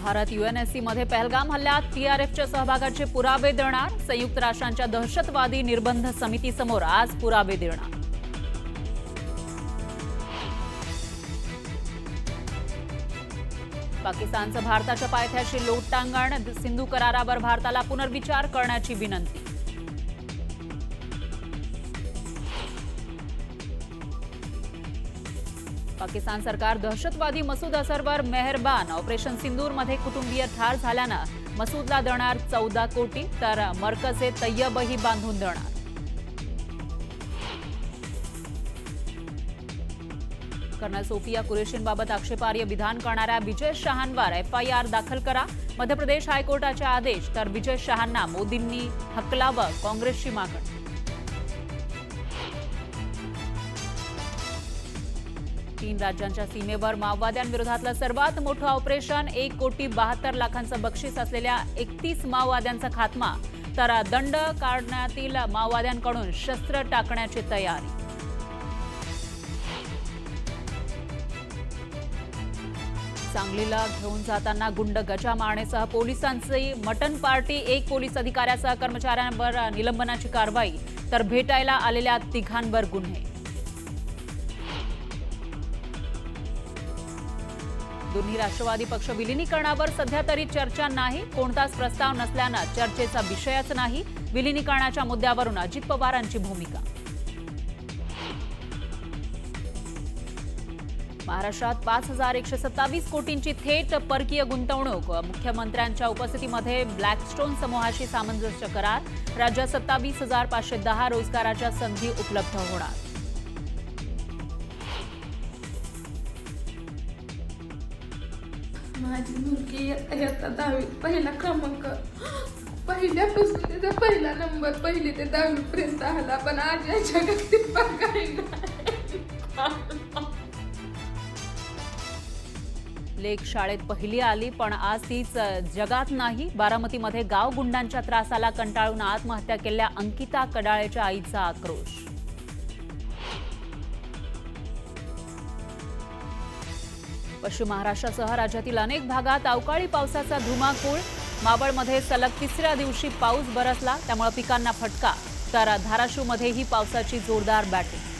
Bharat UNSC मध्ये पहलगाम हल्ल्यात टीआरएफच्या सहभागाचे पुरावे देणार। संयुक्त राष्ट्रांच्या दहशतवादी निर्बंध समितीसमोर आज पुरावे देणार। पाकिस्तानचं भारताच्या पायथ्याशी लोटटांगण, सिंधू करारावर भारताला पुनर्विचार करण्याची विनंती। पाकिस्तान सरकार दहशतवादी मसूद अझहरवर मेहरबान। ऑपरेशन सिंदूरमध्ये कुटुंबीय ठार झाल्यानं मसूदला देणार 14 कोटी, तर मरकजे तय्यबही बांधून देणार। कर्नल सोफिया कुरेशींबाबत आक्षेपार्ह विधान करणाऱ्या विजय शहांवर एफआयआर दाखल करा। मध्य प्रदेश हायकोर्टाचे आदेश, तर विजय शहांना मोदींनी हकलावं, काँग्रेसची मागणी। तीन राज्यांच्या सीमेवर माओवाद्यांविरोधातलं सर्वात मोठं ऑपरेशन, 1,72,00,000 बक्षीस असलेल्या 31 माओवाद्यांचा खात्मा, तर दंड काढण्यातील माओवाद्यांकडून शस्त्र टाकण्याची तयारी। सांगलीला घेऊन जाताना गुंड गजा मारण्यासह पोलिसांची मटण पार्टी, 1 पोलीस अधिकाऱ्यासह कर्मचाऱ्यांवर निलंबनाची कारवाई, तर भेटायला आलेल्या 3घांवर गुन्हे। दोन्ही राष्ट्रवादी पक्ष विलिनीकरणावर सध्या तरी चर्चा नाही। कोणताच प्रस्ताव नसल्यानं चर्चेचा विषयच नाही। विलिनीकरणाच्या मुद्द्यावरून अजित पवारांची भूमिका। महाराष्ट्रात 5,127 कोटींची थेट परकीय गुंतवणूक। मुख्यमंत्र्यांच्या उपस्थितीमध्ये ब्लॅकस्टोन समूहाशी सामंजस्य करार। राज्यात 27,510 रोजगाराच्या संधी उपलब्ध होणार। माझी मुलगी इयत्ता 10वीत पहिला क्रमांक, पहिल्यापासून तिचा पहिला नंबर 1ली ते 10वी पर्यंत आला, पण आज या जगात ती काही नाही। लेक शाळेत पहिली आली, पण आज तीच जगात नाही। बारामतीमध्ये गाव गुंडांच्या त्रासाला कंटाळून आत्महत्या केलेल्या अंकिता कडाळेच्या आईचा आक्रोश। पश्चिम महाराष्ट्रासह राज्यातील अनेक भागात अवकाळी पावसाचा धुमाकूळ। मावळमध्ये सलग 3ऱ्या दिवशी पाऊस बरसला, त्यामुळे पिकांना फटका, तर धाराशिवमध्येही पावसाची जोरदार बॅटिंग।